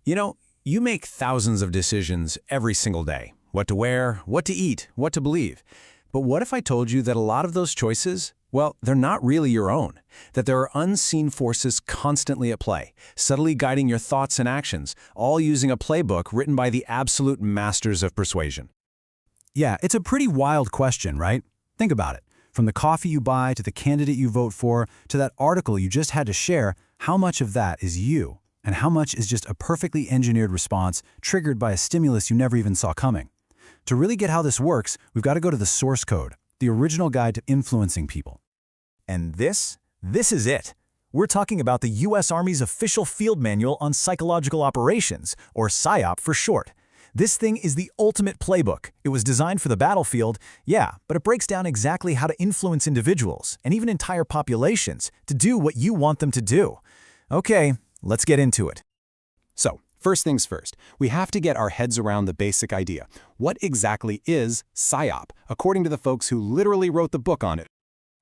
You know, you make thousands of decisions every single day. What to wear, what to eat, what to believe. But what if I told you that a lot of those choices, well, they're not really your own, that there are unseen forces constantly at play, subtly guiding your thoughts and actions, all using a playbook written by the absolute masters of persuasion? Yeah, it's a pretty wild question, right? Think about it. From the coffee you buy to the candidate you vote for to that article you just had to share, how much of that is you? And how much is just a perfectly engineered response triggered by a stimulus you never even saw coming? To really get how this works, we've got to go to the source code, the original guide to influencing people. And this is it. We're talking about the U.S. Army's official field manual on psychological operations, or PSYOP for short. This thing is the ultimate playbook. It was designed for the battlefield, yeah, but it breaks down exactly how to influence individuals, and even entire populations, to do what you want them to do. Okay, let's get into it. So, first things first, we have to get our heads around the basic idea. What exactly is PSYOP, according to the folks who literally wrote the book on it?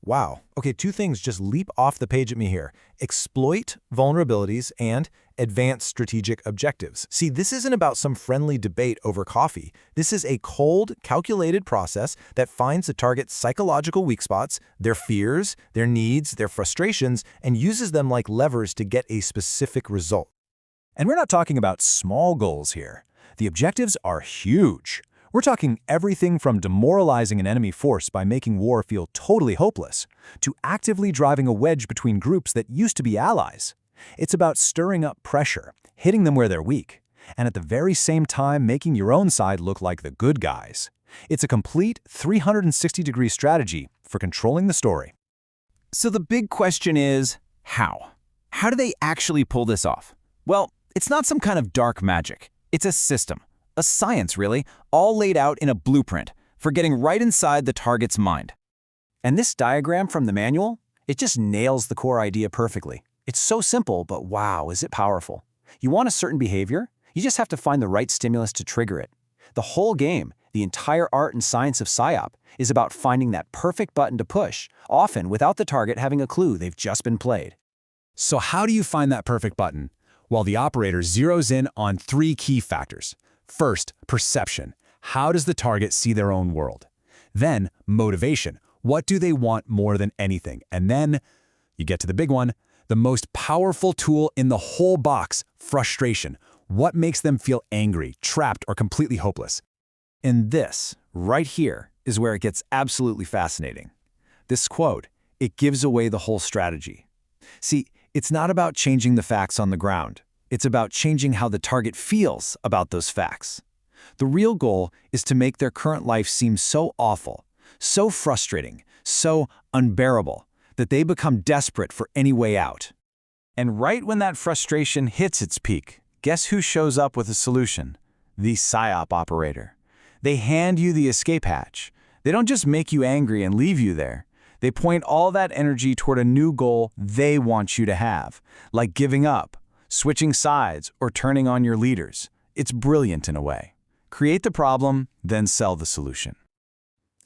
Wow. Okay, two things just leap off the page at me here. Exploit vulnerabilities and advance strategic objectives. See, this isn't about some friendly debate over coffee. This is a cold, calculated process that finds the target's psychological weak spots, their fears, their needs, their frustrations, and uses them like levers to get a specific result. And we're not talking about small goals here. The objectives are huge. We're talking everything from demoralizing an enemy force by making war feel totally hopeless, to actively driving a wedge between groups that used to be allies. It's about stirring up pressure, hitting them where they're weak, and at the very same time making your own side look like the good guys. It's a complete 360-degree strategy for controlling the story. So the big question is, how? How do they actually pull this off? Well, it's not some kind of dark magic. It's a system. A science, really, all laid out in a blueprint for getting right inside the target's mind. And this diagram from the manual, it just nails the core idea perfectly. It's so simple, but wow, is it powerful. You want a certain behavior? You just have to find the right stimulus to trigger it. The whole game, the entire art and science of PSYOP, is about finding that perfect button to push, often without the target having a clue they've just been played. So how do you find that perfect button? Well, the operator zeroes in on three key factors. First, perception. How does the target see their own world? Then, motivation. What do they want more than anything? And then, you get to the big one, the most powerful tool in the whole box, frustration. What makes them feel angry, trapped, or completely hopeless? And this, right here, is where it gets absolutely fascinating. This quote, it gives away the whole strategy. See, it's not about changing the facts on the ground. It's about changing how the target feels about those facts. The real goal is to make their current life seem so awful, so frustrating, so unbearable, that they become desperate for any way out. And right when that frustration hits its peak, guess who shows up with a solution? The PSYOP operator. They hand you the escape hatch. They don't just make you angry and leave you there. They point all that energy toward a new goal they want you to have, like giving up, switching sides, or turning on your leaders. It's brilliant in a way. Create the problem, then sell the solution.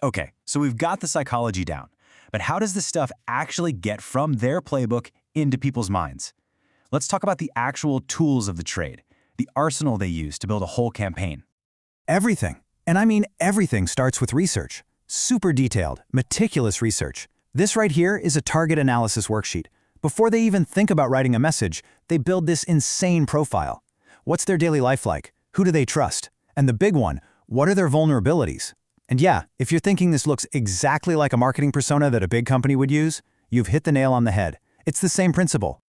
Okay, so we've got the psychology down, but how does this stuff actually get from their playbook into people's minds? Let's talk about the actual tools of the trade, the arsenal they use to build a whole campaign. Everything, and I mean everything, starts with research. Super detailed, meticulous research. This right here is a target analysis worksheet. Before they even think about writing a message, they build this insane profile. What's their daily life like? Who do they trust? And the big one, what are their vulnerabilities? And yeah, if you're thinking this looks exactly like a marketing persona that a big company would use, you've hit the nail on the head. It's the same principle.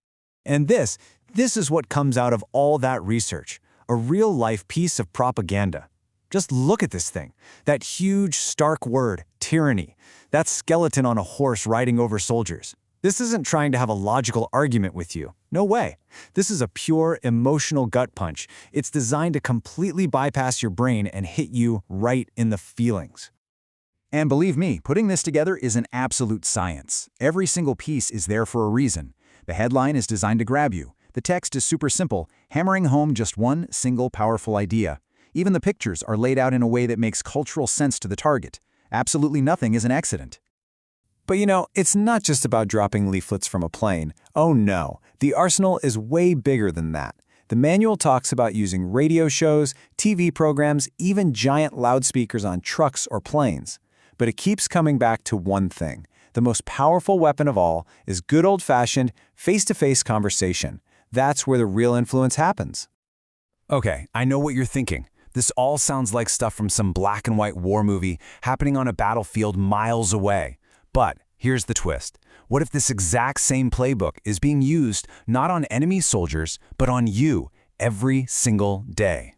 And this is what comes out of all that research, a real-life piece of propaganda. Just look at this thing, that huge, stark word, tyranny, that skeleton on a horse riding over soldiers. This isn't trying to have a logical argument with you. No way. This is a pure emotional gut punch. It's designed to completely bypass your brain and hit you right in the feelings. And believe me, putting this together is an absolute science. Every single piece is there for a reason. The headline is designed to grab you. The text is super simple, hammering home just one single powerful idea. Even the pictures are laid out in a way that makes cultural sense to the target. Absolutely nothing is an accident. But you know, it's not just about dropping leaflets from a plane. Oh no, the arsenal is way bigger than that. The manual talks about using radio shows, TV programs, even giant loudspeakers on trucks or planes. But it keeps coming back to one thing. The most powerful weapon of all is good old-fashioned, face-to-face conversation. That's where the real influence happens. Okay, I know what you're thinking. This all sounds like stuff from some black and white war movie happening on a battlefield miles away. But here's the twist. What if this exact same playbook is being used not on enemy soldiers, but on you every single day?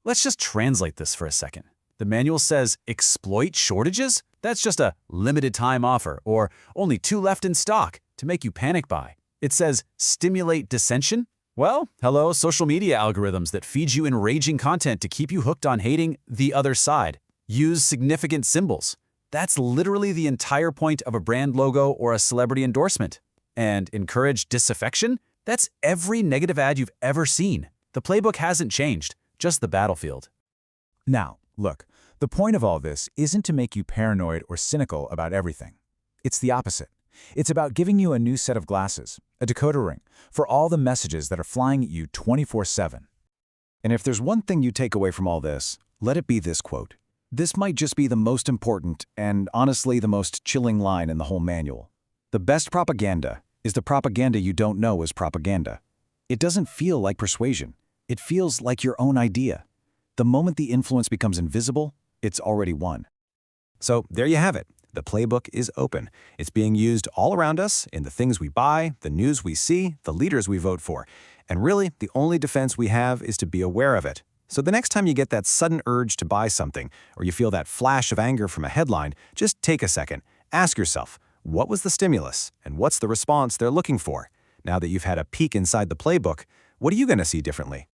Let's just translate this for a second. The manual says exploit shortages? That's just a limited time offer or only 2 left in stock to make you panic buy. It says stimulate dissension? Well, hello social media algorithms that feed you enraging content to keep you hooked on hating the other side. Use significant symbols. That's literally the entire point of a brand logo or a celebrity endorsement. And encourage disaffection? That's every negative ad you've ever seen. The playbook hasn't changed, just the battlefield. Now, look, the point of all this isn't to make you paranoid or cynical about everything. It's the opposite. It's about giving you a new set of glasses, a decoder ring, for all the messages that are flying at you 24/7. And if there's one thing you take away from all this, let it be this quote. This might just be the most important and, honestly, the most chilling line in the whole manual. The best propaganda is the propaganda you don't know is propaganda. It doesn't feel like persuasion. It feels like your own idea. The moment the influence becomes invisible, it's already won. So there you have it. The playbook is open. It's being used all around us in the things we buy, the news we see, the leaders we vote for. And really, the only defense we have is to be aware of it. So the next time you get that sudden urge to buy something, or you feel that flash of anger from a headline, just take a second. Ask yourself, what was the stimulus, and what's the response they're looking for? Now that you've had a peek inside the playbook, what are you going to see differently?